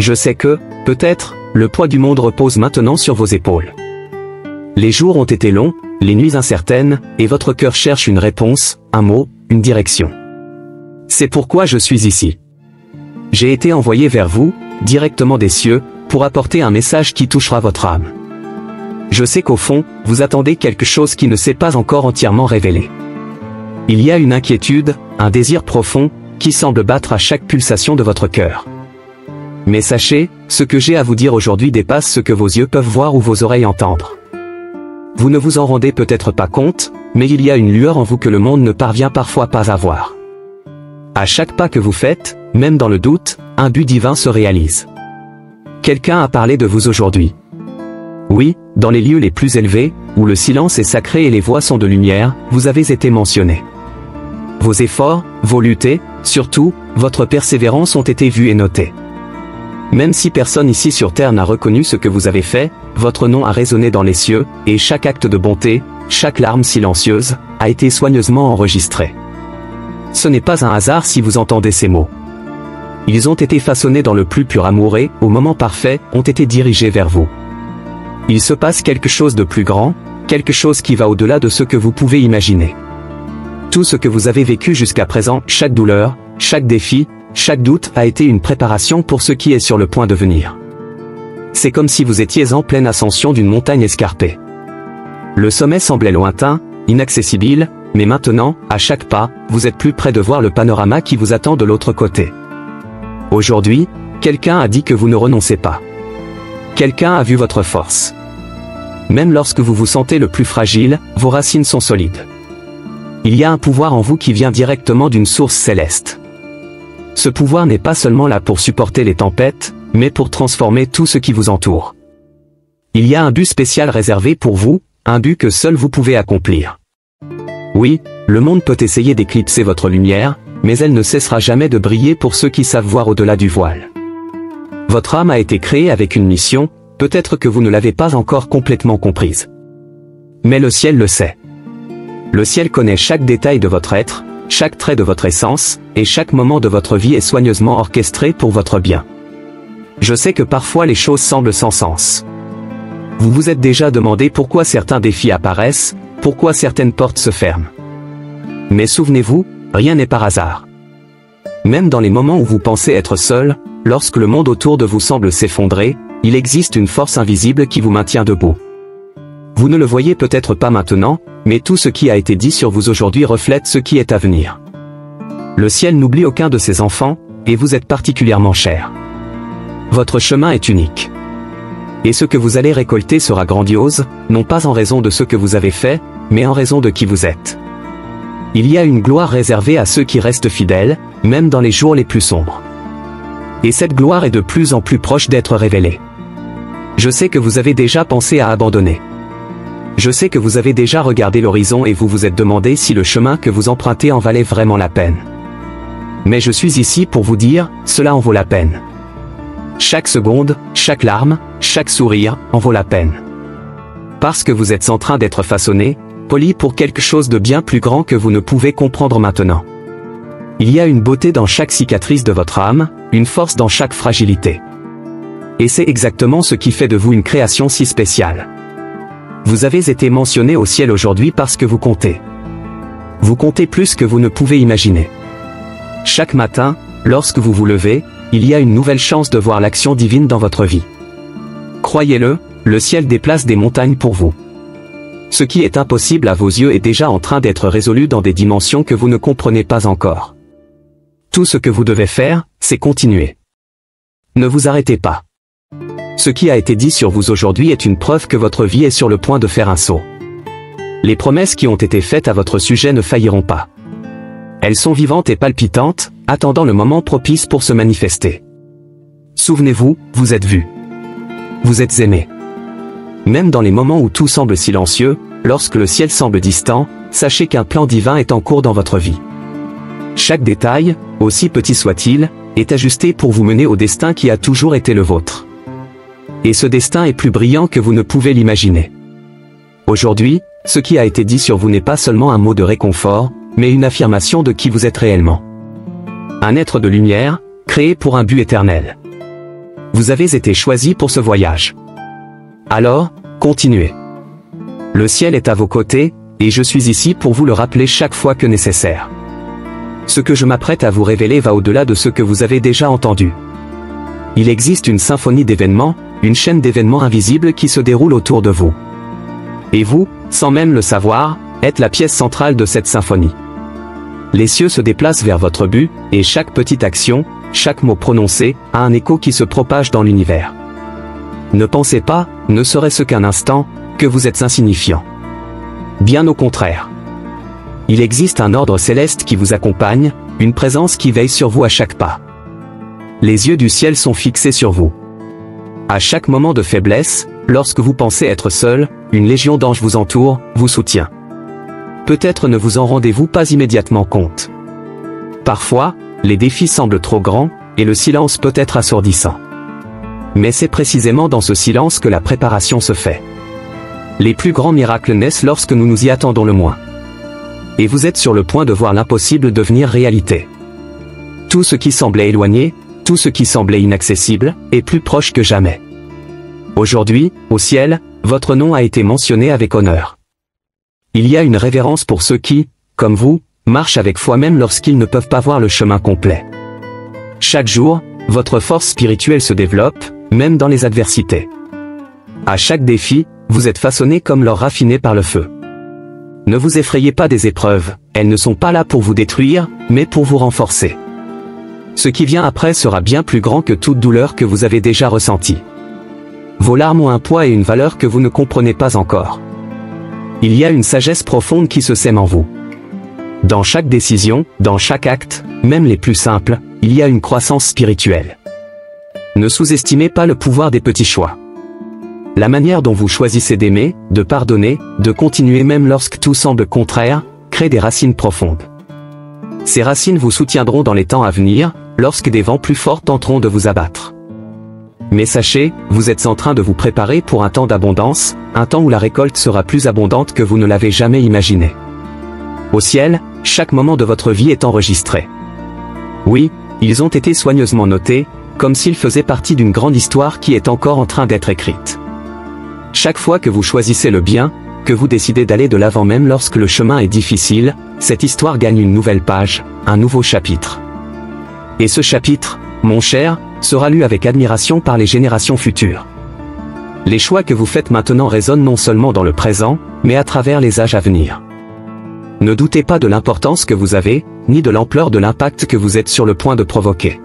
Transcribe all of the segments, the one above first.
Je sais que, peut-être, le poids du monde repose maintenant sur vos épaules. Les jours ont été longs, les nuits incertaines, et votre cœur cherche une réponse, un mot, une direction. C'est pourquoi je suis ici. J'ai été envoyé vers vous, directement des cieux, pour apporter un message qui touchera votre âme. Je sais qu'au fond, vous attendez quelque chose qui ne s'est pas encore entièrement révélé. Il y a une inquiétude, un désir profond, qui semble battre à chaque pulsation de votre cœur. Mais sachez, ce que j'ai à vous dire aujourd'hui dépasse ce que vos yeux peuvent voir ou vos oreilles entendre. Vous ne vous en rendez peut-être pas compte, mais il y a une lueur en vous que le monde ne parvient parfois pas à voir. À chaque pas que vous faites, même dans le doute, un but divin se réalise. Quelqu'un a parlé de vous aujourd'hui. Oui, dans les lieux les plus élevés, où le silence est sacré et les voix sont de lumière, vous avez été mentionné. Vos efforts, vos luttes, surtout, votre persévérance ont été vus et notés. Même si personne ici sur terre n'a reconnu ce que vous avez fait, votre nom a résonné dans les cieux, et chaque acte de bonté, chaque larme silencieuse, a été soigneusement enregistré. Ce n'est pas un hasard si vous entendez ces mots. Ils ont été façonnés dans le plus pur amour et, au moment parfait, ont été dirigés vers vous. Il se passe quelque chose de plus grand, quelque chose qui va au-delà de ce que vous pouvez imaginer. Tout ce que vous avez vécu jusqu'à présent, chaque douleur, chaque défi, chaque doute a été une préparation pour ce qui est sur le point de venir. C'est comme si vous étiez en pleine ascension d'une montagne escarpée. Le sommet semblait lointain, inaccessible, mais maintenant, à chaque pas, vous êtes plus près de voir le panorama qui vous attend de l'autre côté. Aujourd'hui, quelqu'un a dit que vous ne renoncez pas. Quelqu'un a vu votre force. Même lorsque vous vous sentez le plus fragile, vos racines sont solides. Il y a un pouvoir en vous qui vient directement d'une source céleste. Ce pouvoir n'est pas seulement là pour supporter les tempêtes, mais pour transformer tout ce qui vous entoure. Il y a un but spécial réservé pour vous, un but que seul vous pouvez accomplir. Oui, le monde peut essayer d'éclipser votre lumière, mais elle ne cessera jamais de briller pour ceux qui savent voir au-delà du voile. Votre âme a été créée avec une mission, peut-être que vous ne l'avez pas encore complètement comprise. Mais le ciel le sait. Le ciel connaît chaque détail de votre être, chaque trait de votre essence, et chaque moment de votre vie est soigneusement orchestré pour votre bien. Je sais que parfois les choses semblent sans sens. Vous vous êtes déjà demandé pourquoi certains défis apparaissent, pourquoi certaines portes se ferment. Mais souvenez-vous, rien n'est par hasard. Même dans les moments où vous pensez être seul, lorsque le monde autour de vous semble s'effondrer, il existe une force invisible qui vous maintient debout. Vous ne le voyez peut-être pas maintenant, mais tout ce qui a été dit sur vous aujourd'hui reflète ce qui est à venir. Le ciel n'oublie aucun de ses enfants, et vous êtes particulièrement cher. Votre chemin est unique. Et ce que vous allez récolter sera grandiose, non pas en raison de ce que vous avez fait, mais en raison de qui vous êtes. Il y a une gloire réservée à ceux qui restent fidèles, même dans les jours les plus sombres. Et cette gloire est de plus en plus proche d'être révélée. Je sais que vous avez déjà pensé à abandonner. Je sais que vous avez déjà regardé l'horizon et vous vous êtes demandé si le chemin que vous empruntez en valait vraiment la peine. Mais je suis ici pour vous dire, cela en vaut la peine. Chaque seconde, chaque larme, chaque sourire, en vaut la peine. Parce que vous êtes en train d'être façonné, poli pour quelque chose de bien plus grand que vous ne pouvez comprendre maintenant. Il y a une beauté dans chaque cicatrice de votre âme, une force dans chaque fragilité. Et c'est exactement ce qui fait de vous une création si spéciale. Vous avez été mentionné au ciel aujourd'hui parce que vous comptez. Vous comptez plus que vous ne pouvez imaginer. Chaque matin, lorsque vous vous levez, il y a une nouvelle chance de voir l'action divine dans votre vie. Croyez-le, le ciel déplace des montagnes pour vous. Ce qui est impossible à vos yeux est déjà en train d'être résolu dans des dimensions que vous ne comprenez pas encore. Tout ce que vous devez faire, c'est continuer. Ne vous arrêtez pas. Ce qui a été dit sur vous aujourd'hui est une preuve que votre vie est sur le point de faire un saut. Les promesses qui ont été faites à votre sujet ne failliront pas. Elles sont vivantes et palpitantes, attendant le moment propice pour se manifester. Souvenez-vous, vous êtes vu. Vous êtes aimé. Même dans les moments où tout semble silencieux, lorsque le ciel semble distant, sachez qu'un plan divin est en cours dans votre vie. Chaque détail, aussi petit soit-il, est ajusté pour vous mener au destin qui a toujours été le vôtre. Et ce destin est plus brillant que vous ne pouvez l'imaginer. Aujourd'hui, ce qui a été dit sur vous n'est pas seulement un mot de réconfort, mais une affirmation de qui vous êtes réellement. Un être de lumière, créé pour un but éternel. vous avez été choisi pour ce voyage. Alors, continuez. Le ciel est à vos côtés, et je suis ici pour vous le rappeler chaque fois que nécessaire. Ce que je m'apprête à vous révéler va au-delà de ce que vous avez déjà entendu. Il existe une symphonie d'événements, une chaîne d'événements invisibles qui se déroule autour de vous. Et vous, sans même le savoir, êtes la pièce centrale de cette symphonie. Les cieux se déplacent vers votre but, et chaque petite action, chaque mot prononcé, a un écho qui se propage dans l'univers. Ne pensez pas, ne serait-ce qu'un instant, que vous êtes insignifiant. Bien au contraire. Il existe un ordre céleste qui vous accompagne, une présence qui veille sur vous à chaque pas. Les yeux du ciel sont fixés sur vous. À chaque moment de faiblesse, lorsque vous pensez être seul, une légion d'anges vous entoure, vous soutient. Peut-être ne vous en rendez-vous pas immédiatement compte. Parfois, les défis semblent trop grands, et le silence peut être assourdissant. Mais c'est précisément dans ce silence que la préparation se fait. Les plus grands miracles naissent lorsque nous nous y attendons le moins. Et vous êtes sur le point de voir l'impossible devenir réalité. Tout ce qui semblait éloigné, tout ce qui semblait inaccessible, est plus proche que jamais. Aujourd'hui, au ciel, votre nom a été mentionné avec honneur. Il y a une révérence pour ceux qui, comme vous, marchent avec foi même lorsqu'ils ne peuvent pas voir le chemin complet. Chaque jour, votre force spirituelle se développe, même dans les adversités. À chaque défi, vous êtes façonné comme l'or raffiné par le feu. Ne vous effrayez pas des épreuves, elles ne sont pas là pour vous détruire, mais pour vous renforcer. Ce qui vient après sera bien plus grand que toute douleur que vous avez déjà ressentie. Vos larmes ont un poids et une valeur que vous ne comprenez pas encore. Il y a une sagesse profonde qui se sème en vous. Dans chaque décision, dans chaque acte, même les plus simples, il y a une croissance spirituelle. Ne sous-estimez pas le pouvoir des petits choix. La manière dont vous choisissez d'aimer, de pardonner, de continuer même lorsque tout semble contraire, crée des racines profondes. Ces racines vous soutiendront dans les temps à venir, lorsque des vents plus forts tenteront de vous abattre. Mais sachez, vous êtes en train de vous préparer pour un temps d'abondance, un temps où la récolte sera plus abondante que vous ne l'avez jamais imaginé. Au ciel, chaque moment de votre vie est enregistré. Oui, ils ont été soigneusement notés, comme s'ils faisaient partie d'une grande histoire qui est encore en train d'être écrite. Chaque fois que vous choisissez le bien, que vous décidez d'aller de l'avant même lorsque le chemin est difficile, cette histoire gagne une nouvelle page, un nouveau chapitre. Et ce chapitre, mon cher, sera lu avec admiration par les générations futures. Les choix que vous faites maintenant résonnent non seulement dans le présent, mais à travers les âges à venir. Ne doutez pas de l'importance que vous avez, ni de l'ampleur de l'impact que vous êtes sur le point de provoquer.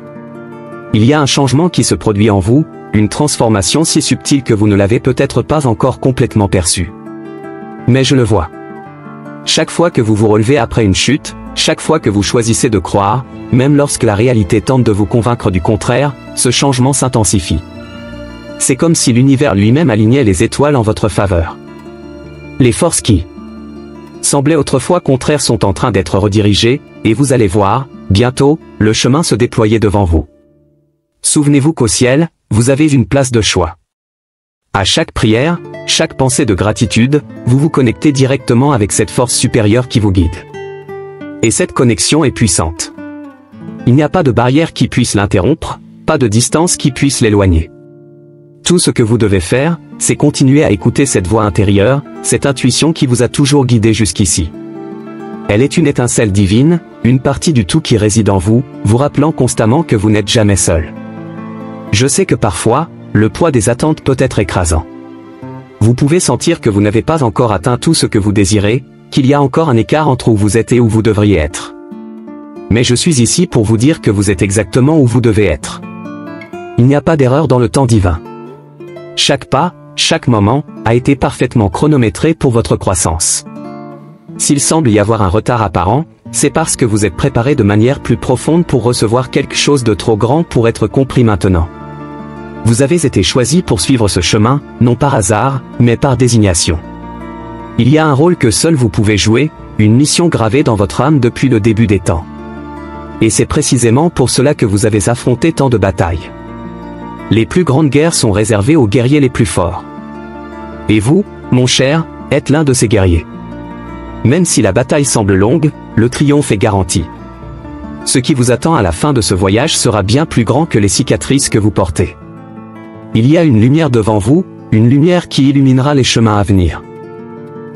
Il y a un changement qui se produit en vous, une transformation si subtile que vous ne l'avez peut-être pas encore complètement perçue. Mais je le vois. Chaque fois que vous vous relevez après une chute, chaque fois que vous choisissez de croire, même lorsque la réalité tente de vous convaincre du contraire, ce changement s'intensifie. C'est comme si l'univers lui-même alignait les étoiles en votre faveur. Les forces qui semblaient autrefois contraires sont en train d'être redirigées, et vous allez voir, bientôt, le chemin se déployer devant vous. Souvenez-vous qu'au ciel, vous avez une place de choix. À chaque prière, chaque pensée de gratitude, vous vous connectez directement avec cette force supérieure qui vous guide. Et cette connexion est puissante. Il n'y a pas de barrière qui puisse l'interrompre, pas de distance qui puisse l'éloigner. Tout ce que vous devez faire, c'est continuer à écouter cette voix intérieure, cette intuition qui vous a toujours guidé jusqu'ici. Elle est une étincelle divine, une partie du tout qui réside en vous, vous rappelant constamment que vous n'êtes jamais seul. Je sais que parfois, le poids des attentes peut être écrasant. Vous pouvez sentir que vous n'avez pas encore atteint tout ce que vous désirez, qu'il y a encore un écart entre où vous êtes et où vous devriez être. Mais je suis ici pour vous dire que vous êtes exactement où vous devez être. Il n'y a pas d'erreur dans le temps divin. Chaque pas, chaque moment, a été parfaitement chronométré pour votre croissance. S'il semble y avoir un retard apparent, c'est parce que vous êtes préparé de manière plus profonde pour recevoir quelque chose de trop grand pour être compris maintenant. Vous avez été choisi pour suivre ce chemin, non par hasard, mais par désignation. Il y a un rôle que seul vous pouvez jouer, une mission gravée dans votre âme depuis le début des temps. Et c'est précisément pour cela que vous avez affronté tant de batailles. Les plus grandes guerres sont réservées aux guerriers les plus forts. Et vous, mon cher, êtes l'un de ces guerriers. Même si la bataille semble longue, le triomphe est garanti. Ce qui vous attend à la fin de ce voyage sera bien plus grand que les cicatrices que vous portez. Il y a une lumière devant vous, une lumière qui illuminera les chemins à venir.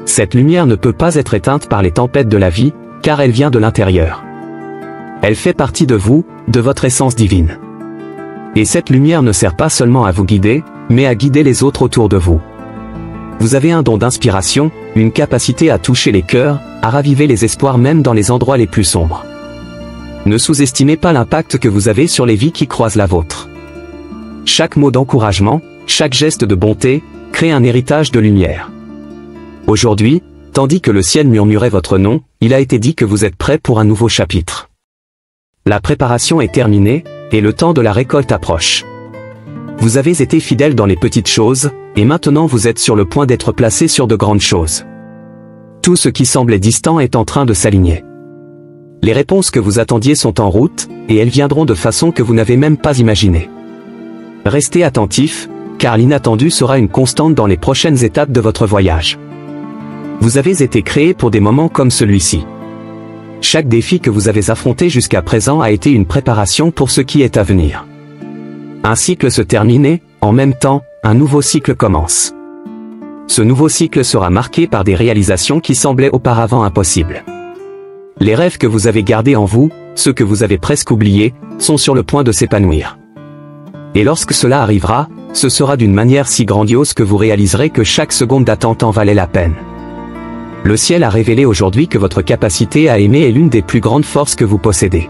Cette lumière ne peut pas être éteinte par les tempêtes de la vie, car elle vient de l'intérieur. Elle fait partie de vous, de votre essence divine. Et cette lumière ne sert pas seulement à vous guider, mais à guider les autres autour de vous. Vous avez un don d'inspiration, une capacité à toucher les cœurs, à raviver les espoirs même dans les endroits les plus sombres. Ne sous-estimez pas l'impact que vous avez sur les vies qui croisent la vôtre. Chaque mot d'encouragement, chaque geste de bonté, crée un héritage de lumière. Aujourd'hui, tandis que le ciel murmurait votre nom, il a été dit que vous êtes prêts pour un nouveau chapitre. La préparation est terminée, et le temps de la récolte approche. Vous avez été fidèle dans les petites choses, et maintenant vous êtes sur le point d'être placé sur de grandes choses. Tout ce qui semblait distant est en train de s'aligner. Les réponses que vous attendiez sont en route, et elles viendront de façon que vous n'avez même pas imaginée. Restez attentifs, car l'inattendu sera une constante dans les prochaines étapes de votre voyage. Vous avez été créé pour des moments comme celui-ci. Chaque défi que vous avez affronté jusqu'à présent a été une préparation pour ce qui est à venir. Un cycle se termine et, en même temps, un nouveau cycle commence. Ce nouveau cycle sera marqué par des réalisations qui semblaient auparavant impossibles. Les rêves que vous avez gardés en vous, ceux que vous avez presque oubliés, sont sur le point de s'épanouir. Et lorsque cela arrivera, ce sera d'une manière si grandiose que vous réaliserez que chaque seconde d'attente en valait la peine. Le ciel a révélé aujourd'hui que votre capacité à aimer est l'une des plus grandes forces que vous possédez.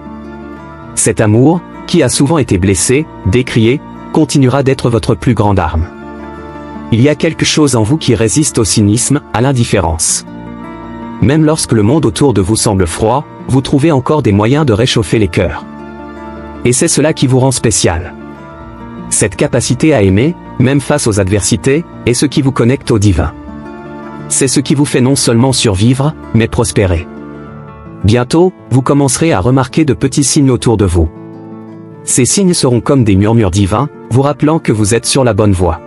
Cet amour, qui a souvent été blessé, décrié, continuera d'être votre plus grande arme. Il y a quelque chose en vous qui résiste au cynisme, à l'indifférence. Même lorsque le monde autour de vous semble froid, vous trouvez encore des moyens de réchauffer les cœurs. Et c'est cela qui vous rend spécial. Cette capacité à aimer, même face aux adversités, est ce qui vous connecte au divin. C'est ce qui vous fait non seulement survivre, mais prospérer. Bientôt, vous commencerez à remarquer de petits signes autour de vous. Ces signes seront comme des murmures divins, vous rappelant que vous êtes sur la bonne voie.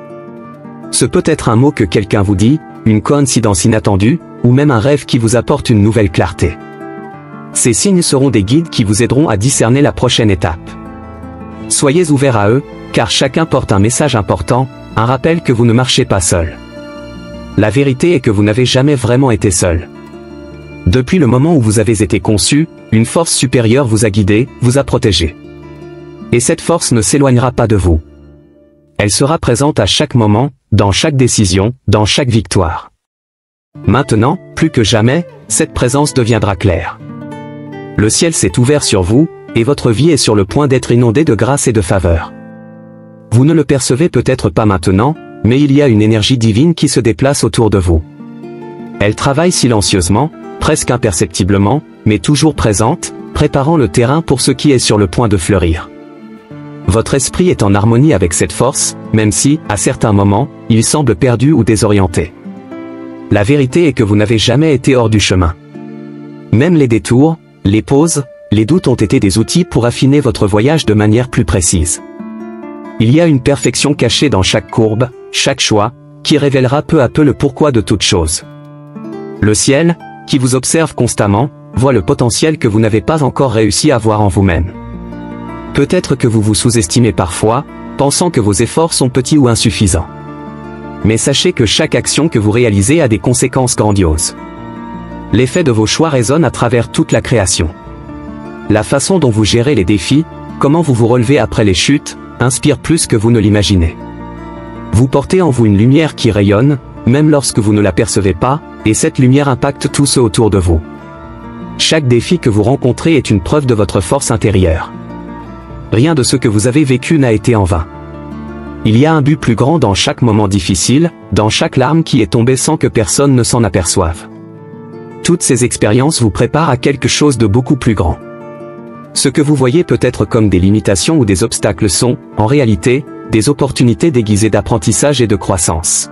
Ce peut être un mot que quelqu'un vous dit, une coïncidence inattendue, ou même un rêve qui vous apporte une nouvelle clarté. Ces signes seront des guides qui vous aideront à discerner la prochaine étape. Soyez ouverts à eux, car chacun porte un message important, un rappel que vous ne marchez pas seul. La vérité est que vous n'avez jamais vraiment été seul. Depuis le moment où vous avez été conçu, une force supérieure vous a guidé, vous a protégé. Et cette force ne s'éloignera pas de vous. Elle sera présente à chaque moment, dans chaque décision, dans chaque victoire. Maintenant, plus que jamais, cette présence deviendra claire. Le ciel s'est ouvert sur vous, et votre vie est sur le point d'être inondée de grâce et de faveur. Vous ne le percevez peut-être pas maintenant, mais il y a une énergie divine qui se déplace autour de vous. Elle travaille silencieusement, presque imperceptiblement, mais toujours présente, préparant le terrain pour ce qui est sur le point de fleurir. Votre esprit est en harmonie avec cette force, même si, à certains moments, il semble perdu ou désorienté. La vérité est que vous n'avez jamais été hors du chemin. Même les détours, les pauses, les doutes ont été des outils pour affiner votre voyage de manière plus précise. Il y a une perfection cachée dans chaque courbe, chaque choix, qui révélera peu à peu le pourquoi de toute chose. Le ciel, qui vous observe constamment, voit le potentiel que vous n'avez pas encore réussi à voir en vous-même. Peut-être que vous vous sous-estimez parfois, pensant que vos efforts sont petits ou insuffisants. Mais sachez que chaque action que vous réalisez a des conséquences grandioses. L'effet de vos choix résonne à travers toute la création. La façon dont vous gérez les défis, comment vous vous relevez après les chutes, inspire plus que vous ne l'imaginez. Vous portez en vous une lumière qui rayonne, même lorsque vous ne l'apercevez pas, et cette lumière impacte tous ceux autour de vous. Chaque défi que vous rencontrez est une preuve de votre force intérieure. Rien de ce que vous avez vécu n'a été en vain. Il y a un but plus grand dans chaque moment difficile, dans chaque larme qui est tombée sans que personne ne s'en aperçoive. Toutes ces expériences vous préparent à quelque chose de beaucoup plus grand. Ce que vous voyez peut-être comme des limitations ou des obstacles sont, en réalité, des opportunités déguisées d'apprentissage et de croissance.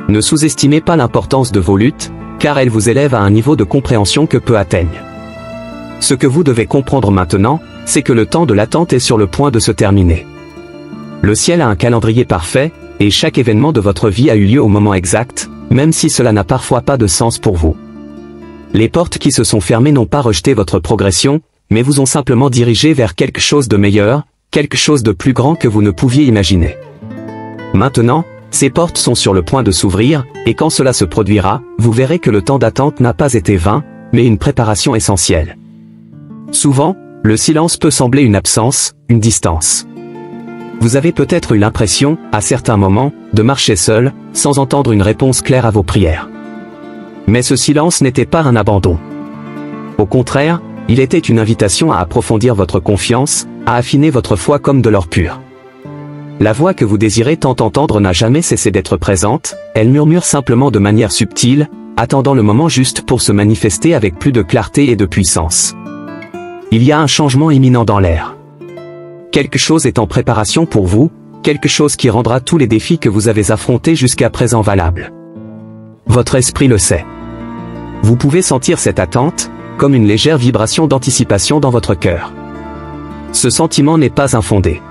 Ne sous-estimez pas l'importance de vos luttes, car elles vous élèvent à un niveau de compréhension que peu atteignent. Ce que vous devez comprendre maintenant, c'est que le temps de l'attente est sur le point de se terminer. Le ciel a un calendrier parfait, et chaque événement de votre vie a eu lieu au moment exact, même si cela n'a parfois pas de sens pour vous. Les portes qui se sont fermées n'ont pas rejeté votre progression, mais vous ont simplement dirigé vers quelque chose de meilleur, quelque chose de plus grand que vous ne pouviez imaginer. Maintenant, ces portes sont sur le point de s'ouvrir, et quand cela se produira, vous verrez que le temps d'attente n'a pas été vain, mais une préparation essentielle. Souvent, le silence peut sembler une absence, une distance. Vous avez peut-être eu l'impression, à certains moments, de marcher seul, sans entendre une réponse claire à vos prières. Mais ce silence n'était pas un abandon. Au contraire, il était une invitation à approfondir votre confiance, à affiner votre foi comme de l'or pur. La voix que vous désirez tant entendre n'a jamais cessé d'être présente, elle murmure simplement de manière subtile, attendant le moment juste pour se manifester avec plus de clarté et de puissance. Il y a un changement imminent dans l'air. Quelque chose est en préparation pour vous, quelque chose qui rendra tous les défis que vous avez affrontés jusqu'à présent valables. Votre esprit le sait. Vous pouvez sentir cette attente, comme une légère vibration d'anticipation dans votre cœur. Ce sentiment n'est pas infondé.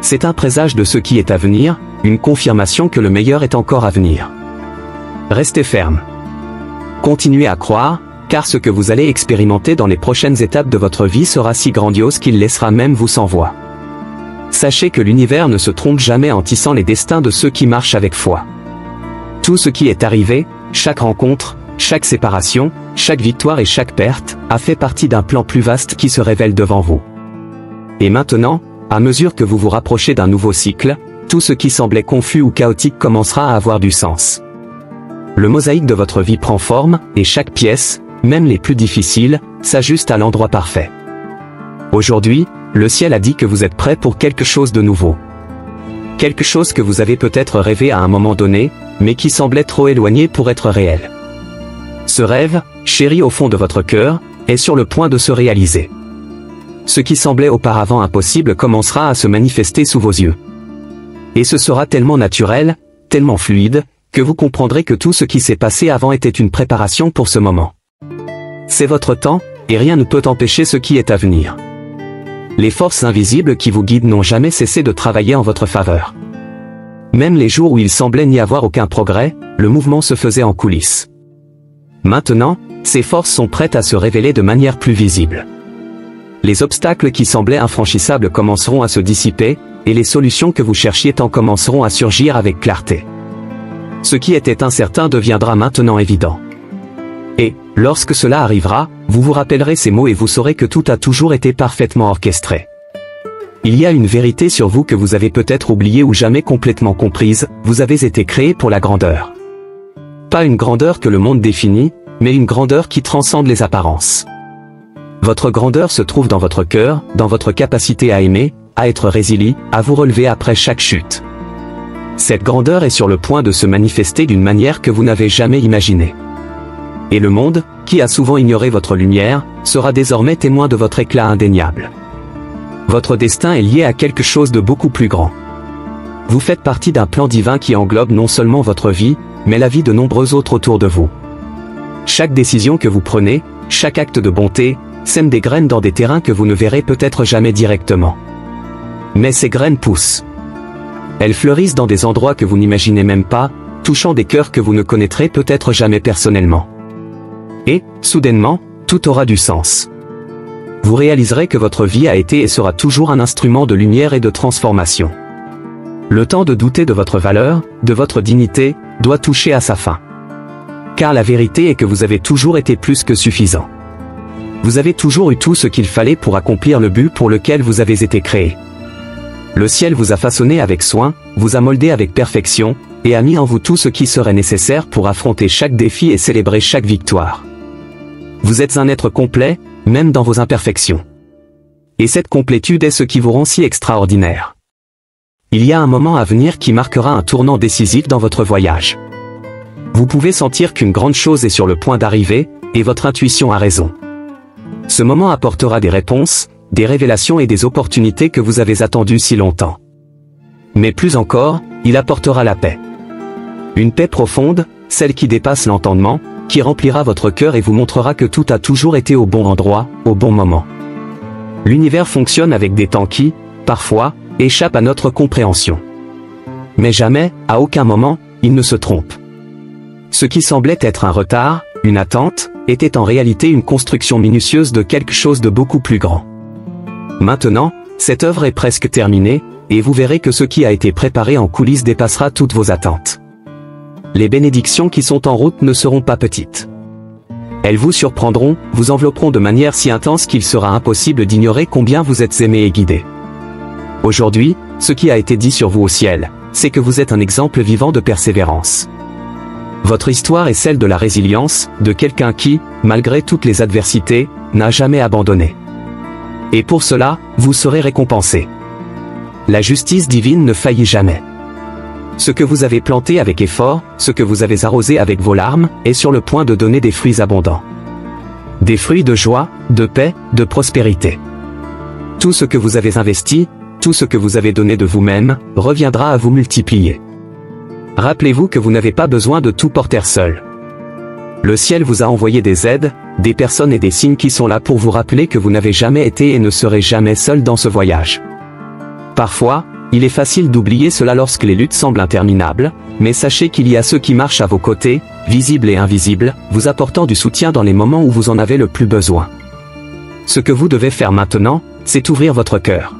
C'est un présage de ce qui est à venir, une confirmation que le meilleur est encore à venir. Restez ferme. Continuez à croire, car ce que vous allez expérimenter dans les prochaines étapes de votre vie sera si grandiose qu'il laissera même vous sans voix. Sachez que l'univers ne se trompe jamais en tissant les destins de ceux qui marchent avec foi. Tout ce qui est arrivé, chaque rencontre, chaque séparation, chaque victoire et chaque perte, a fait partie d'un plan plus vaste qui se révèle devant vous. Et maintenant, à mesure que vous vous rapprochez d'un nouveau cycle, tout ce qui semblait confus ou chaotique commencera à avoir du sens. Le mosaïque de votre vie prend forme, et chaque pièce, même les plus difficiles, s'ajuste à l'endroit parfait. Aujourd'hui, le ciel a dit que vous êtes prêt pour quelque chose de nouveau. Quelque chose que vous avez peut-être rêvé à un moment donné, mais qui semblait trop éloigné pour être réel. Ce rêve, chéri au fond de votre cœur, est sur le point de se réaliser. Ce qui semblait auparavant impossible commencera à se manifester sous vos yeux. Et ce sera tellement naturel, tellement fluide, que vous comprendrez que tout ce qui s'est passé avant était une préparation pour ce moment. C'est votre temps, et rien ne peut empêcher ce qui est à venir. Les forces invisibles qui vous guident n'ont jamais cessé de travailler en votre faveur. Même les jours où il semblait n'y avoir aucun progrès, le mouvement se faisait en coulisses. Maintenant, ces forces sont prêtes à se révéler de manière plus visible. Les obstacles qui semblaient infranchissables commenceront à se dissiper, et les solutions que vous cherchiez tant commenceront à surgir avec clarté. Ce qui était incertain deviendra maintenant évident. Et, lorsque cela arrivera, vous vous rappellerez ces mots et vous saurez que tout a toujours été parfaitement orchestré. Il y a une vérité sur vous que vous avez peut-être oubliée ou jamais complètement comprise, vous avez été créé pour la grandeur. Pas une grandeur que le monde définit, mais une grandeur qui transcende les apparences. Votre grandeur se trouve dans votre cœur, dans votre capacité à aimer, à être résilient, à vous relever après chaque chute. Cette grandeur est sur le point de se manifester d'une manière que vous n'avez jamais imaginée. Et le monde, qui a souvent ignoré votre lumière, sera désormais témoin de votre éclat indéniable. Votre destin est lié à quelque chose de beaucoup plus grand. Vous faites partie d'un plan divin qui englobe non seulement votre vie, mais la vie de nombreux autres autour de vous. Chaque décision que vous prenez, chaque acte de bonté, sème des graines dans des terrains que vous ne verrez peut-être jamais directement. Mais ces graines poussent. Elles fleurissent dans des endroits que vous n'imaginez même pas, touchant des cœurs que vous ne connaîtrez peut-être jamais personnellement. Et, soudainement, tout aura du sens. Vous réaliserez que votre vie a été et sera toujours un instrument de lumière et de transformation. Le temps de douter de votre valeur, de votre dignité, doit toucher à sa fin. Car la vérité est que vous avez toujours été plus que suffisant. Vous avez toujours eu tout ce qu'il fallait pour accomplir le but pour lequel vous avez été créé. Le ciel vous a façonné avec soin, vous a moldé avec perfection, et a mis en vous tout ce qui serait nécessaire pour affronter chaque défi et célébrer chaque victoire. Vous êtes un être complet, même dans vos imperfections. Et cette complétude est ce qui vous rend si extraordinaire. Il y a un moment à venir qui marquera un tournant décisif dans votre voyage. Vous pouvez sentir qu'une grande chose est sur le point d'arriver, et votre intuition a raison. Ce moment apportera des réponses, des révélations et des opportunités que vous avez attendues si longtemps. Mais plus encore, il apportera la paix. Une paix profonde, celle qui dépasse l'entendement, qui remplira votre cœur et vous montrera que tout a toujours été au bon endroit, au bon moment. L'univers fonctionne avec des temps qui, parfois, échappent à notre compréhension. Mais jamais, à aucun moment, il ne se trompe. Ce qui semblait être un retard, une attente, était en réalité une construction minutieuse de quelque chose de beaucoup plus grand. Maintenant, Cette œuvre est presque terminée, et vous verrez que ce qui a été préparé en coulisses dépassera toutes vos attentes. Les bénédictions qui sont en route ne seront pas petites. Elles vous surprendront, vous envelopperont de manière si intense qu'il sera impossible d'ignorer combien vous êtes aimé et guidé. Aujourd'hui, ce qui a été dit sur vous au ciel, c'est que vous êtes un exemple vivant de persévérance. Votre histoire est celle de la résilience, de quelqu'un qui, malgré toutes les adversités, n'a jamais abandonné. Et pour cela, vous serez récompensé. La justice divine ne faillit jamais. Ce que vous avez planté avec effort, ce que vous avez arrosé avec vos larmes, est sur le point de donner des fruits abondants. Des fruits de joie, de paix, de prospérité. Tout ce que vous avez investi, tout ce que vous avez donné de vous-même, reviendra à vous multiplier. Rappelez-vous que vous n'avez pas besoin de tout porter seul. Le ciel vous a envoyé des aides, des personnes et des signes qui sont là pour vous rappeler que vous n'avez jamais été et ne serez jamais seul dans ce voyage. Parfois, il est facile d'oublier cela lorsque les luttes semblent interminables, mais sachez qu'il y a ceux qui marchent à vos côtés, visibles et invisibles, vous apportant du soutien dans les moments où vous en avez le plus besoin. Ce que vous devez faire maintenant, c'est ouvrir votre cœur.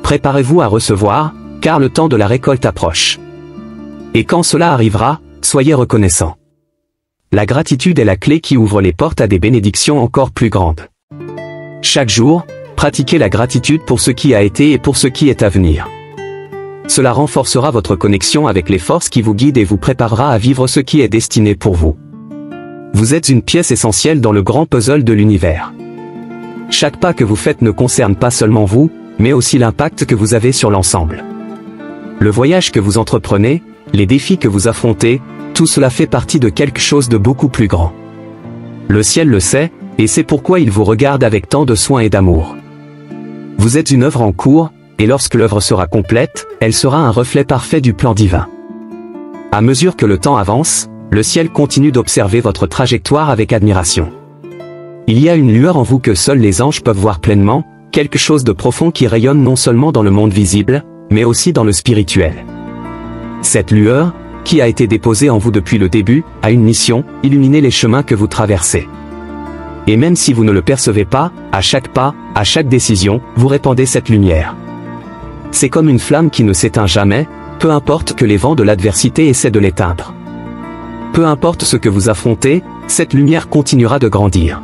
Préparez-vous à recevoir, car le temps de la récolte approche. Et quand cela arrivera, soyez reconnaissants. La gratitude est la clé qui ouvre les portes à des bénédictions encore plus grandes. Chaque jour, pratiquez la gratitude pour ce qui a été et pour ce qui est à venir. Cela renforcera votre connexion avec les forces qui vous guident et vous préparera à vivre ce qui est destiné pour vous. Vous êtes une pièce essentielle dans le grand puzzle de l'univers. Chaque pas que vous faites ne concerne pas seulement vous, mais aussi l'impact que vous avez sur l'ensemble. Le voyage que vous entreprenez, les défis que vous affrontez, tout cela fait partie de quelque chose de beaucoup plus grand. Le ciel le sait, et c'est pourquoi il vous regarde avec tant de soin et d'amour. Vous êtes une œuvre en cours, et lorsque l'œuvre sera complète, elle sera un reflet parfait du plan divin. À mesure que le temps avance, le ciel continue d'observer votre trajectoire avec admiration. Il y a une lueur en vous que seuls les anges peuvent voir pleinement, quelque chose de profond qui rayonne non seulement dans le monde visible, mais aussi dans le spirituel. Cette lueur, qui a été déposée en vous depuis le début, a une mission, illuminer les chemins que vous traversez. Et même si vous ne le percevez pas, à chaque pas, à chaque décision, vous répandez cette lumière. C'est comme une flamme qui ne s'éteint jamais, peu importe que les vents de l'adversité essaient de l'éteindre. Peu importe ce que vous affrontez, cette lumière continuera de grandir.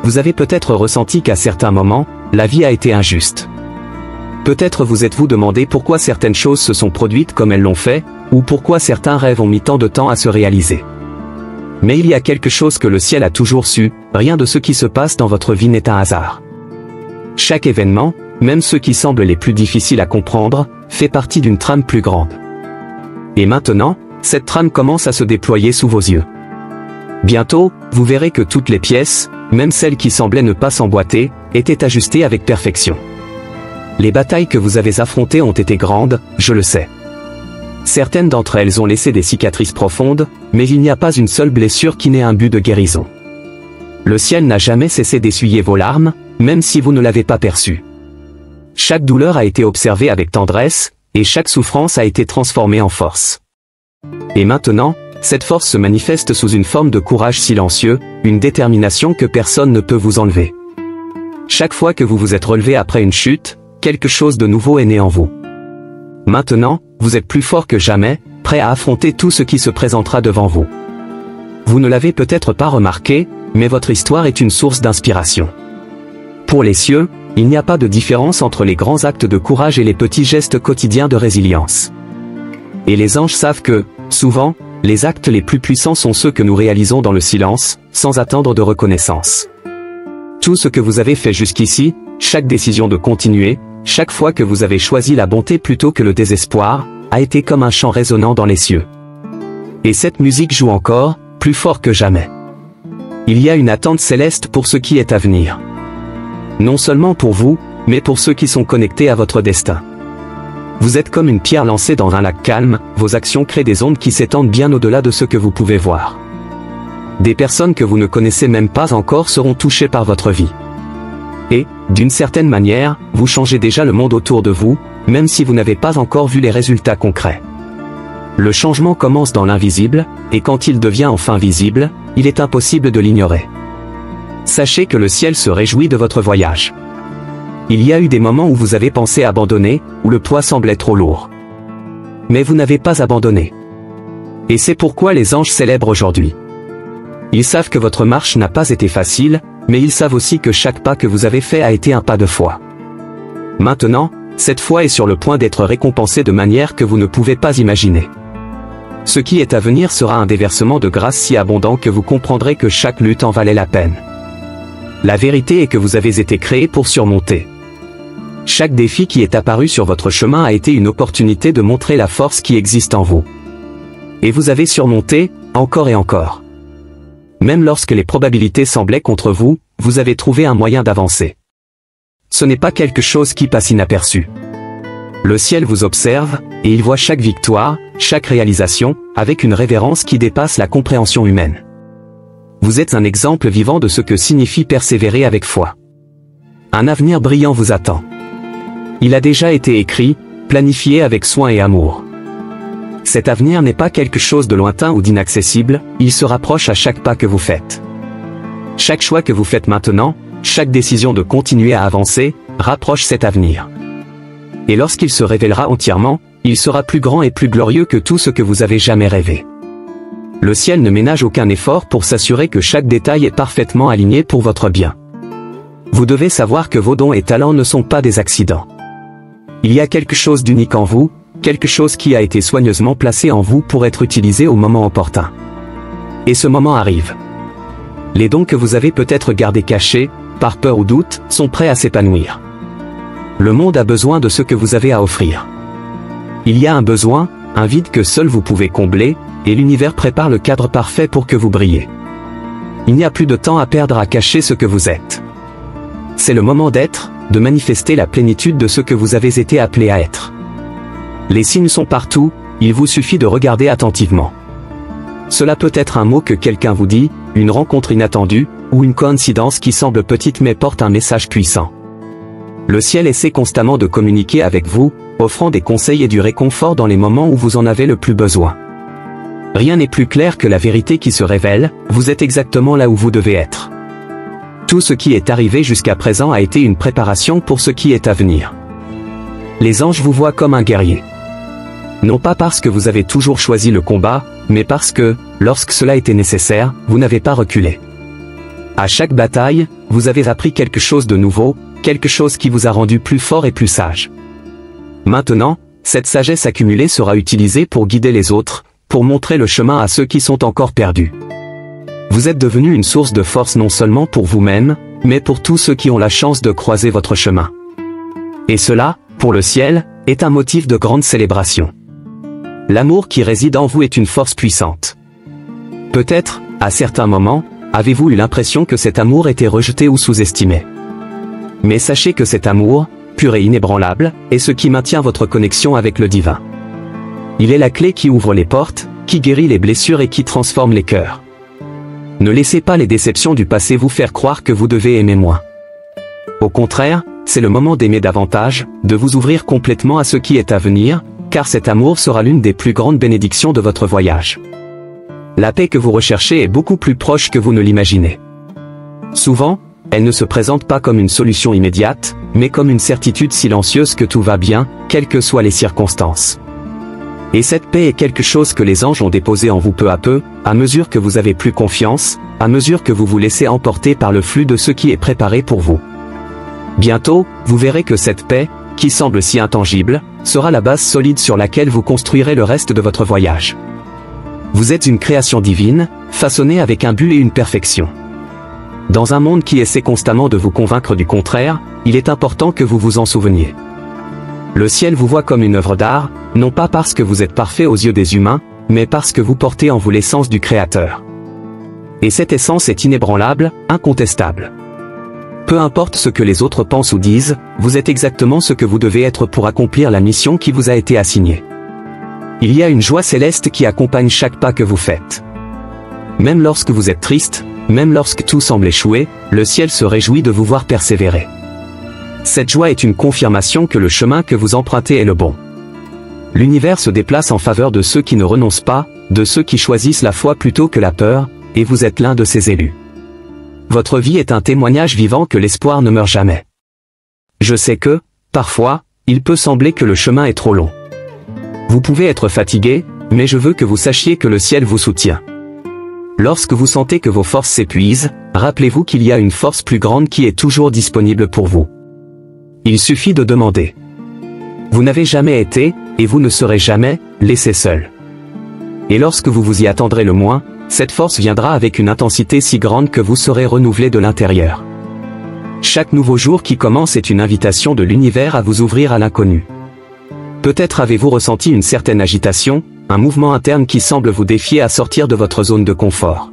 Vous avez peut-être ressenti qu'à certains moments, la vie a été injuste. Peut-être vous êtes-vous demandé pourquoi certaines choses se sont produites comme elles l'ont fait, ou pourquoi certains rêves ont mis tant de temps à se réaliser. Mais il y a quelque chose que le ciel a toujours su, rien de ce qui se passe dans votre vie n'est un hasard. Chaque événement, même ceux qui semblent les plus difficiles à comprendre, fait partie d'une trame plus grande. Et maintenant, cette trame commence à se déployer sous vos yeux. Bientôt, vous verrez que toutes les pièces, même celles qui semblaient ne pas s'emboîter, étaient ajustées avec perfection. Les batailles que vous avez affrontées ont été grandes, je le sais. Certaines d'entre elles ont laissé des cicatrices profondes, mais il n'y a pas une seule blessure qui n'ait un but de guérison. Le ciel n'a jamais cessé d'essuyer vos larmes, même si vous ne l'avez pas perçu. Chaque douleur a été observée avec tendresse, et chaque souffrance a été transformée en force. Et maintenant, cette force se manifeste sous une forme de courage silencieux, une détermination que personne ne peut vous enlever. Chaque fois que vous vous êtes relevé après une chute, quelque chose de nouveau est né en vous. Maintenant, vous êtes plus fort que jamais, prêt à affronter tout ce qui se présentera devant vous. Vous ne l'avez peut-être pas remarqué, mais votre histoire est une source d'inspiration. Pour les cieux, il n'y a pas de différence entre les grands actes de courage et les petits gestes quotidiens de résilience. Et les anges savent que, souvent, les actes les plus puissants sont ceux que nous réalisons dans le silence, sans attendre de reconnaissance. Tout ce que vous avez fait jusqu'ici, chaque décision de continuer, chaque fois que vous avez choisi la bonté plutôt que le désespoir, a été comme un chant résonnant dans les cieux. Et cette musique joue encore, plus fort que jamais. Il y a une attente céleste pour ce qui est à venir. Non seulement pour vous, mais pour ceux qui sont connectés à votre destin. Vous êtes comme une pierre lancée dans un lac calme, vos actions créent des ondes qui s'étendent bien au-delà de ce que vous pouvez voir. Des personnes que vous ne connaissez même pas encore seront touchées par votre vie. Et, d'une certaine manière, vous changez déjà le monde autour de vous, même si vous n'avez pas encore vu les résultats concrets. Le changement commence dans l'invisible, et quand il devient enfin visible, il est impossible de l'ignorer. Sachez que le ciel se réjouit de votre voyage. Il y a eu des moments où vous avez pensé abandonner, où le poids semblait trop lourd. Mais vous n'avez pas abandonné. Et c'est pourquoi les anges célèbrent aujourd'hui. Ils savent que votre marche n'a pas été facile, mais ils savent aussi que chaque pas que vous avez fait a été un pas de foi. Maintenant, cette foi est sur le point d'être récompensée de manière que vous ne pouvez pas imaginer. Ce qui est à venir sera un déversement de grâce si abondant que vous comprendrez que chaque lutte en valait la peine. La vérité est que vous avez été créé pour surmonter. Chaque défi qui est apparu sur votre chemin a été une opportunité de montrer la force qui existe en vous. Et vous avez surmonté, encore et encore. Même lorsque les probabilités semblaient contre vous, vous avez trouvé un moyen d'avancer. Ce n'est pas quelque chose qui passe inaperçu. Le ciel vous observe, et il voit chaque victoire, chaque réalisation, avec une révérence qui dépasse la compréhension humaine. Vous êtes un exemple vivant de ce que signifie persévérer avec foi. Un avenir brillant vous attend. Il a déjà été écrit, planifié avec soin et amour. Cet avenir n'est pas quelque chose de lointain ou d'inaccessible, il se rapproche à chaque pas que vous faites. Chaque choix que vous faites maintenant, chaque décision de continuer à avancer, rapproche cet avenir. Et lorsqu'il se révélera entièrement, il sera plus grand et plus glorieux que tout ce que vous avez jamais rêvé. Le ciel ne ménage aucun effort pour s'assurer que chaque détail est parfaitement aligné pour votre bien. Vous devez savoir que vos dons et talents ne sont pas des accidents. Il y a quelque chose d'unique en vous, quelque chose qui a été soigneusement placé en vous pour être utilisé au moment opportun. Et ce moment arrive. Les dons que vous avez peut-être gardés cachés, par peur ou doute, sont prêts à s'épanouir. Le monde a besoin de ce que vous avez à offrir. Il y a un besoin, un vide que seul vous pouvez combler, et l'univers prépare le cadre parfait pour que vous brillez. Il n'y a plus de temps à perdre à cacher ce que vous êtes. C'est le moment d'être, de manifester la plénitude de ce que vous avez été appelé à être. Les signes sont partout, il vous suffit de regarder attentivement. Cela peut être un mot que quelqu'un vous dit, une rencontre inattendue, ou une coïncidence qui semble petite mais porte un message puissant. Le ciel essaie constamment de communiquer avec vous, offrant des conseils et du réconfort dans les moments où vous en avez le plus besoin. Rien n'est plus clair que la vérité qui se révèle, vous êtes exactement là où vous devez être. Tout ce qui est arrivé jusqu'à présent a été une préparation pour ce qui est à venir. Les anges vous voient comme un guerrier. Non pas parce que vous avez toujours choisi le combat, mais parce que, lorsque cela était nécessaire, vous n'avez pas reculé. À chaque bataille, vous avez appris quelque chose de nouveau, quelque chose qui vous a rendu plus fort et plus sage. Maintenant, cette sagesse accumulée sera utilisée pour guider les autres, pour montrer le chemin à ceux qui sont encore perdus. Vous êtes devenu une source de force non seulement pour vous-même, mais pour tous ceux qui ont la chance de croiser votre chemin. Et cela, pour le ciel, est un motif de grande célébration. L'amour qui réside en vous est une force puissante. Peut-être, à certains moments, avez-vous eu l'impression que cet amour était rejeté ou sous-estimé. Mais sachez que cet amour, pur et inébranlable, est ce qui maintient votre connexion avec le divin. Il est la clé qui ouvre les portes, qui guérit les blessures et qui transforme les cœurs. Ne laissez pas les déceptions du passé vous faire croire que vous devez aimer moins. Au contraire, c'est le moment d'aimer davantage, de vous ouvrir complètement à ce qui est à venir, car cet amour sera l'une des plus grandes bénédictions de votre voyage. La paix que vous recherchez est beaucoup plus proche que vous ne l'imaginez. Souvent, elle ne se présente pas comme une solution immédiate, mais comme une certitude silencieuse que tout va bien, quelles que soient les circonstances. Et cette paix est quelque chose que les anges ont déposé en vous peu à peu, à mesure que vous avez plus confiance, à mesure que vous vous laissez emporter par le flux de ce qui est préparé pour vous. Bientôt, vous verrez que cette paix, qui semble si intangible, sera la base solide sur laquelle vous construirez le reste de votre voyage. Vous êtes une création divine, façonnée avec un but et une perfection. Dans un monde qui essaie constamment de vous convaincre du contraire, il est important que vous vous en souveniez. Le ciel vous voit comme une œuvre d'art, non pas parce que vous êtes parfait aux yeux des humains, mais parce que vous portez en vous l'essence du Créateur. Et cette essence est inébranlable, incontestable. Peu importe ce que les autres pensent ou disent, vous êtes exactement ce que vous devez être pour accomplir la mission qui vous a été assignée. Il y a une joie céleste qui accompagne chaque pas que vous faites. Même lorsque vous êtes triste, même lorsque tout semble échouer, le ciel se réjouit de vous voir persévérer. Cette joie est une confirmation que le chemin que vous empruntez est le bon. L'univers se déplace en faveur de ceux qui ne renoncent pas, de ceux qui choisissent la foi plutôt que la peur, et vous êtes l'un de ces élus. Votre vie est un témoignage vivant que l'espoir ne meurt jamais. Je sais que, parfois, il peut sembler que le chemin est trop long. Vous pouvez être fatigué, mais je veux que vous sachiez que le ciel vous soutient. Lorsque vous sentez que vos forces s'épuisent, rappelez-vous qu'il y a une force plus grande qui est toujours disponible pour vous. Il suffit de demander. Vous n'avez jamais été, et vous ne serez jamais, laissé seul. Et lorsque vous vous y attendrez le moins, cette force viendra avec une intensité si grande que vous serez renouvelé de l'intérieur. Chaque nouveau jour qui commence est une invitation de l'univers à vous ouvrir à l'inconnu. Peut-être avez-vous ressenti une certaine agitation, un mouvement interne qui semble vous défier à sortir de votre zone de confort.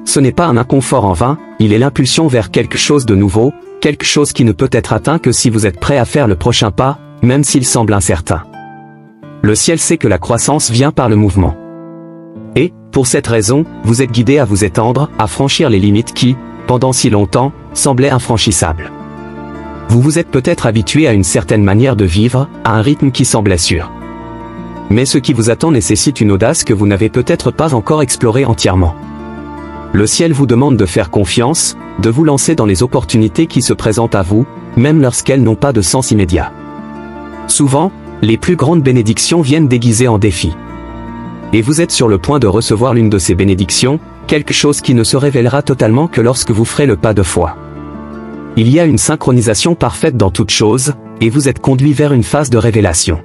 Ce n'est pas un inconfort en vain, il est l'impulsion vers quelque chose de nouveau, quelque chose qui ne peut être atteint que si vous êtes prêt à faire le prochain pas, même s'il semble incertain. Le ciel sait que la croissance vient par le mouvement. Et, pour cette raison, vous êtes guidé à vous étendre, à franchir les limites qui, pendant si longtemps, semblaient infranchissables. Vous vous êtes peut-être habitué à une certaine manière de vivre, à un rythme qui semblait sûr. Mais ce qui vous attend nécessite une audace que vous n'avez peut-être pas encore explorée entièrement. Le ciel vous demande de faire confiance, de vous lancer dans les opportunités qui se présentent à vous, même lorsqu'elles n'ont pas de sens immédiat. Souvent, les plus grandes bénédictions viennent déguisées en défis. Et vous êtes sur le point de recevoir l'une de ces bénédictions, quelque chose qui ne se révélera totalement que lorsque vous ferez le pas de foi. Il y a une synchronisation parfaite dans toute chose, et vous êtes conduit vers une phase de révélation.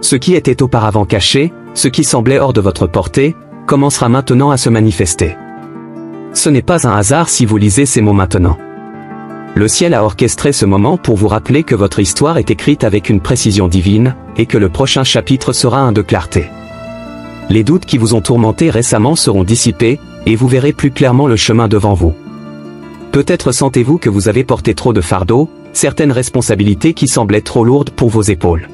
Ce qui était auparavant caché, ce qui semblait hors de votre portée, commencera maintenant à se manifester. Ce n'est pas un hasard si vous lisez ces mots maintenant. Le ciel a orchestré ce moment pour vous rappeler que votre histoire est écrite avec une précision divine, et que le prochain chapitre sera un de clarté. Les doutes qui vous ont tourmenté récemment seront dissipés, et vous verrez plus clairement le chemin devant vous. Peut-être sentez-vous que vous avez porté trop de fardeaux, certaines responsabilités qui semblaient trop lourdes pour vos épaules.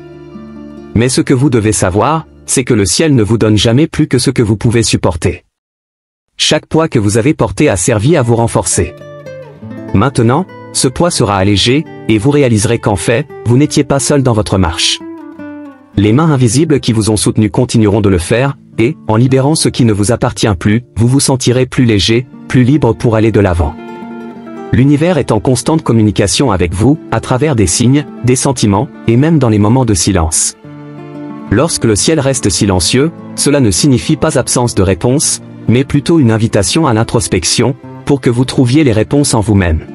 Mais ce que vous devez savoir, c'est que le ciel ne vous donne jamais plus que ce que vous pouvez supporter. Chaque poids que vous avez porté a servi à vous renforcer. Maintenant, ce poids sera allégé, et vous réaliserez qu'en fait, vous n'étiez pas seul dans votre marche. Les mains invisibles qui vous ont soutenu continueront de le faire, et, en libérant ce qui ne vous appartient plus, vous vous sentirez plus léger, plus libre pour aller de l'avant. L'univers est en constante communication avec vous, à travers des signes, des sentiments, et même dans les moments de silence. Lorsque le ciel reste silencieux, cela ne signifie pas absence de réponse, mais plutôt une invitation à l'introspection, pour que vous trouviez les réponses en vous-même.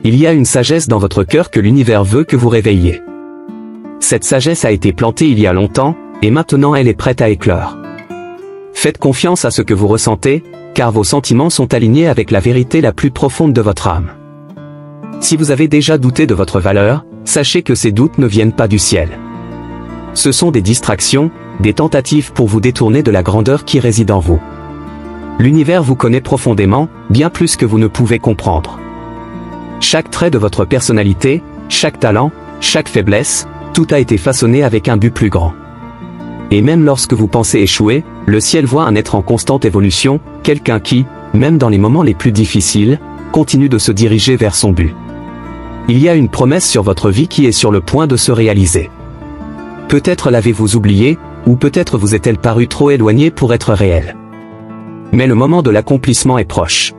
Il y a une sagesse dans votre cœur que l'univers veut que vous réveilliez. Cette sagesse a été plantée il y a longtemps, et maintenant elle est prête à éclore. Faites confiance à ce que vous ressentez, car vos sentiments sont alignés avec la vérité la plus profonde de votre âme. Si vous avez déjà douté de votre valeur, sachez que ces doutes ne viennent pas du ciel. Ce sont des distractions, des tentatives pour vous détourner de la grandeur qui réside en vous. L'univers vous connaît profondément, bien plus que vous ne pouvez comprendre. Chaque trait de votre personnalité, chaque talent, chaque faiblesse, tout a été façonné avec un but plus grand. Et même lorsque vous pensez échouer, le ciel voit un être en constante évolution, quelqu'un qui, même dans les moments les plus difficiles, continue de se diriger vers son but. Il y a une promesse sur votre vie qui est sur le point de se réaliser. Peut-être l'avez-vous oubliée, ou peut-être vous est-elle parue trop éloignée pour être réelle. Mais le moment de l'accomplissement est proche.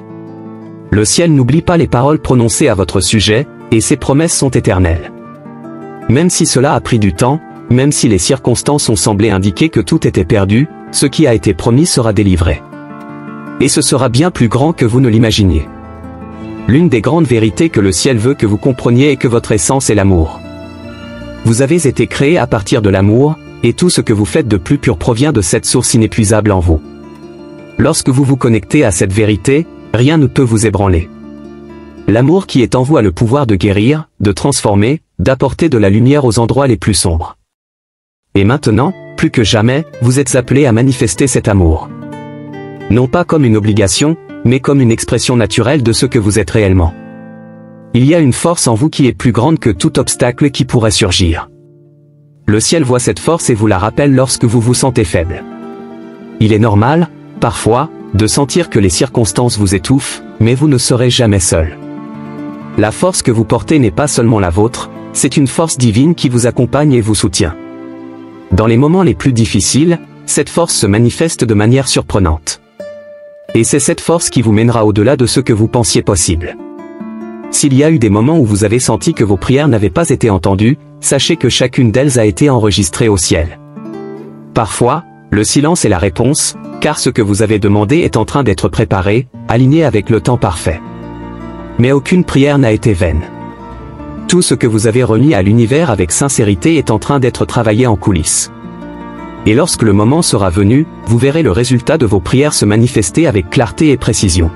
Le ciel n'oublie pas les paroles prononcées à votre sujet, et ses promesses sont éternelles. Même si cela a pris du temps, même si les circonstances ont semblé indiquer que tout était perdu, ce qui a été promis sera délivré. Et ce sera bien plus grand que vous ne l'imaginiez. L'une des grandes vérités que le ciel veut que vous compreniez est que votre essence est l'amour. Vous avez été créé à partir de l'amour, et tout ce que vous faites de plus pur provient de cette source inépuisable en vous. Lorsque vous vous connectez à cette vérité, rien ne peut vous ébranler. L'amour qui est en vous a le pouvoir de guérir, de transformer, d'apporter de la lumière aux endroits les plus sombres. Et maintenant, plus que jamais, vous êtes appelé à manifester cet amour. Non pas comme une obligation, mais comme une expression naturelle de ce que vous êtes réellement. Il y a une force en vous qui est plus grande que tout obstacle qui pourrait surgir. Le ciel voit cette force et vous la rappelle lorsque vous vous sentez faible. Il est normal, parfois, de sentir que les circonstances vous étouffent, mais vous ne serez jamais seul. La force que vous portez n'est pas seulement la vôtre, c'est une force divine qui vous accompagne et vous soutient. Dans les moments les plus difficiles, cette force se manifeste de manière surprenante. Et c'est cette force qui vous mènera au-delà de ce que vous pensiez possible. S'il y a eu des moments où vous avez senti que vos prières n'avaient pas été entendues, sachez que chacune d'elles a été enregistrée au ciel. Parfois, le silence est la réponse, car ce que vous avez demandé est en train d'être préparé, aligné avec le temps parfait. Mais aucune prière n'a été vaine. Tout ce que vous avez remis à l'univers avec sincérité est en train d'être travaillé en coulisses. Et lorsque le moment sera venu, vous verrez le résultat de vos prières se manifester avec clarté et précision.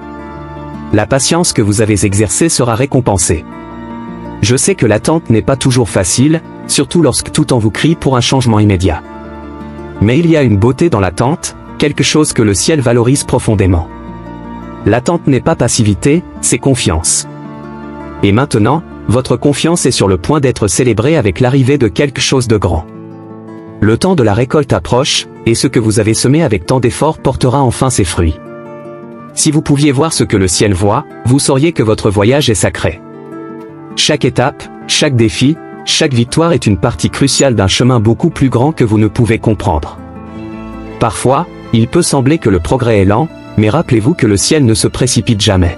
La patience que vous avez exercée sera récompensée. Je sais que l'attente n'est pas toujours facile, surtout lorsque tout en vous crie pour un changement immédiat. Mais il y a une beauté dans l'attente, quelque chose que le ciel valorise profondément. L'attente n'est pas passivité, c'est confiance. Et maintenant, votre confiance est sur le point d'être célébrée avec l'arrivée de quelque chose de grand. Le temps de la récolte approche, et ce que vous avez semé avec tant d'efforts portera enfin ses fruits. Si vous pouviez voir ce que le ciel voit, vous sauriez que votre voyage est sacré. Chaque étape, chaque défi, chaque victoire est une partie cruciale d'un chemin beaucoup plus grand que vous ne pouvez comprendre. Parfois, il peut sembler que le progrès est lent, mais rappelez-vous que le ciel ne se précipite jamais.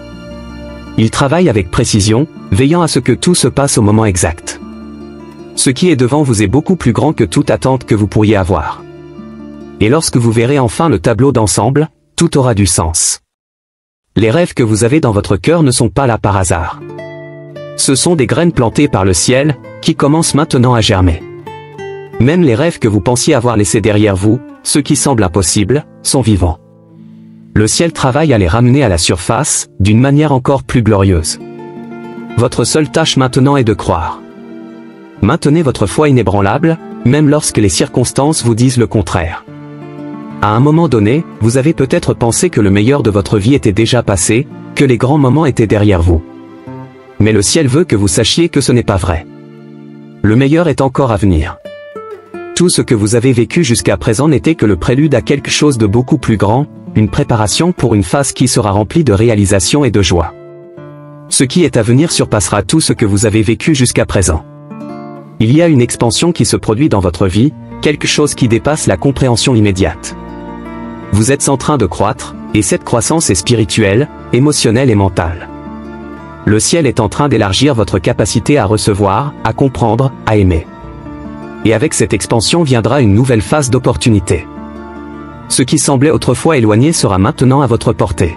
Il travaille avec précision, veillant à ce que tout se passe au moment exact. Ce qui est devant vous est beaucoup plus grand que toute attente que vous pourriez avoir. Et lorsque vous verrez enfin le tableau d'ensemble, tout aura du sens. Les rêves que vous avez dans votre cœur ne sont pas là par hasard. Ce sont des graines plantées par le ciel, qui commencent maintenant à germer. Même les rêves que vous pensiez avoir laissés derrière vous, ceux qui semblent impossibles, sont vivants. Le ciel travaille à les ramener à la surface, d'une manière encore plus glorieuse. Votre seule tâche maintenant est de croire. Maintenez votre foi inébranlable, même lorsque les circonstances vous disent le contraire. À un moment donné, vous avez peut-être pensé que le meilleur de votre vie était déjà passé, que les grands moments étaient derrière vous. Mais le ciel veut que vous sachiez que ce n'est pas vrai. Le meilleur est encore à venir. Tout ce que vous avez vécu jusqu'à présent n'était que le prélude à quelque chose de beaucoup plus grand, une préparation pour une phase qui sera remplie de réalisation et de joie. Ce qui est à venir surpassera tout ce que vous avez vécu jusqu'à présent. Il y a une expansion qui se produit dans votre vie, quelque chose qui dépasse la compréhension immédiate. Vous êtes en train de croître, et cette croissance est spirituelle, émotionnelle et mentale. Le ciel est en train d'élargir votre capacité à recevoir, à comprendre, à aimer. Et avec cette expansion viendra une nouvelle phase d'opportunité. Ce qui semblait autrefois éloigné sera maintenant à votre portée.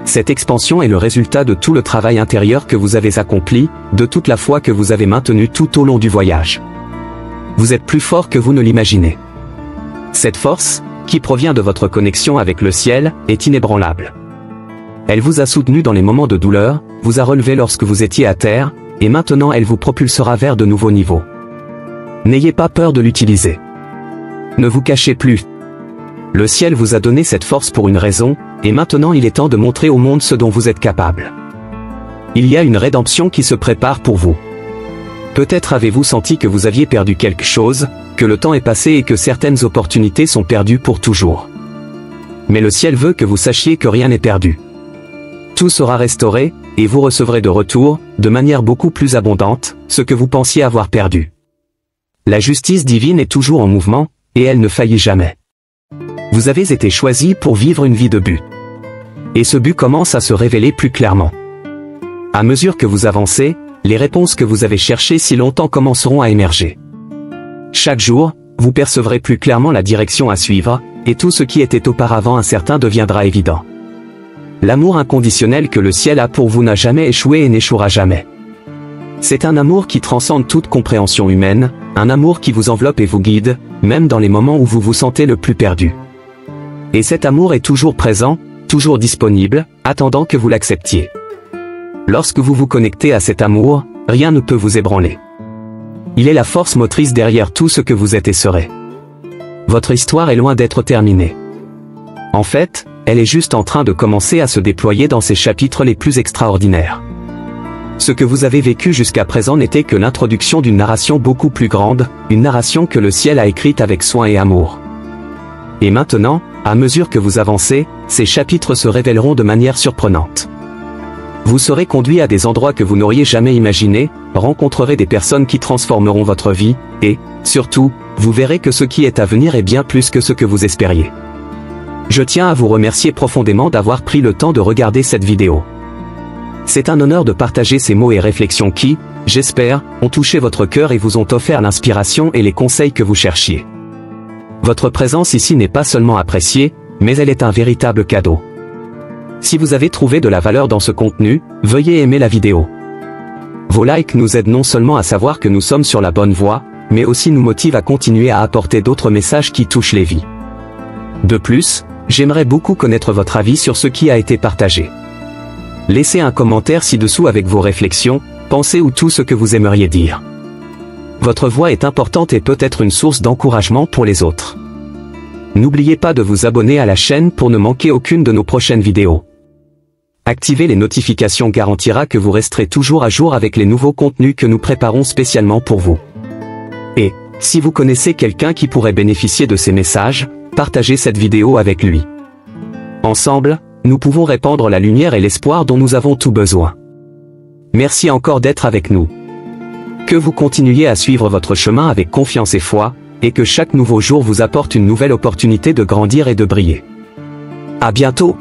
Cette expansion est le résultat de tout le travail intérieur que vous avez accompli, de toute la foi que vous avez maintenue tout au long du voyage. Vous êtes plus fort que vous ne l'imaginez. Cette force, qui provient de votre connexion avec le ciel, est inébranlable. Elle vous a soutenu dans les moments de douleur, vous a relevé lorsque vous étiez à terre, et maintenant elle vous propulsera vers de nouveaux niveaux. N'ayez pas peur de l'utiliser. Ne vous cachez plus. Le ciel vous a donné cette force pour une raison, et maintenant il est temps de montrer au monde ce dont vous êtes capable. Il y a une rédemption qui se prépare pour vous. Peut-être avez-vous senti que vous aviez perdu quelque chose, que le temps est passé et que certaines opportunités sont perdues pour toujours. Mais le ciel veut que vous sachiez que rien n'est perdu. Tout sera restauré, et vous recevrez de retour, de manière beaucoup plus abondante, ce que vous pensiez avoir perdu. La justice divine est toujours en mouvement, et elle ne faillit jamais. Vous avez été choisi pour vivre une vie de but. Et ce but commence à se révéler plus clairement. À mesure que vous avancez, les réponses que vous avez cherchées si longtemps commenceront à émerger. Chaque jour, vous percevrez plus clairement la direction à suivre, et tout ce qui était auparavant incertain deviendra évident. L'amour inconditionnel que le ciel a pour vous n'a jamais échoué et n'échouera jamais. C'est un amour qui transcende toute compréhension humaine, un amour qui vous enveloppe et vous guide, même dans les moments où vous vous sentez le plus perdu. Et cet amour est toujours présent, toujours disponible, attendant que vous l'acceptiez. Lorsque vous vous connectez à cet amour, rien ne peut vous ébranler. Il est la force motrice derrière tout ce que vous êtes et serez. Votre histoire est loin d'être terminée. En fait, elle est juste en train de commencer à se déployer dans ses chapitres les plus extraordinaires. Ce que vous avez vécu jusqu'à présent n'était que l'introduction d'une narration beaucoup plus grande, une narration que le ciel a écrite avec soin et amour. Et maintenant, à mesure que vous avancez, ces chapitres se révéleront de manière surprenante. Vous serez conduit à des endroits que vous n'auriez jamais imaginés, rencontrerez des personnes qui transformeront votre vie, et, surtout, vous verrez que ce qui est à venir est bien plus que ce que vous espériez. Je tiens à vous remercier profondément d'avoir pris le temps de regarder cette vidéo. C'est un honneur de partager ces mots et réflexions qui, j'espère, ont touché votre cœur et vous ont offert l'inspiration et les conseils que vous cherchiez. Votre présence ici n'est pas seulement appréciée, mais elle est un véritable cadeau. Si vous avez trouvé de la valeur dans ce contenu, veuillez aimer la vidéo. Vos likes nous aident non seulement à savoir que nous sommes sur la bonne voie, mais aussi nous motivent à continuer à apporter d'autres messages qui touchent les vies. De plus, j'aimerais beaucoup connaître votre avis sur ce qui a été partagé. Laissez un commentaire ci-dessous avec vos réflexions, pensées ou tout ce que vous aimeriez dire. Votre voix est importante et peut être une source d'encouragement pour les autres. N'oubliez pas de vous abonner à la chaîne pour ne manquer aucune de nos prochaines vidéos. Activer les notifications garantira que vous resterez toujours à jour avec les nouveaux contenus que nous préparons spécialement pour vous. Et, si vous connaissez quelqu'un qui pourrait bénéficier de ces messages, partagez cette vidéo avec lui. Ensemble, nous pouvons répandre la lumière et l'espoir dont nous avons tout besoin. Merci encore d'être avec nous. Que vous continuiez à suivre votre chemin avec confiance et foi, et que chaque nouveau jour vous apporte une nouvelle opportunité de grandir et de briller. À bientôt!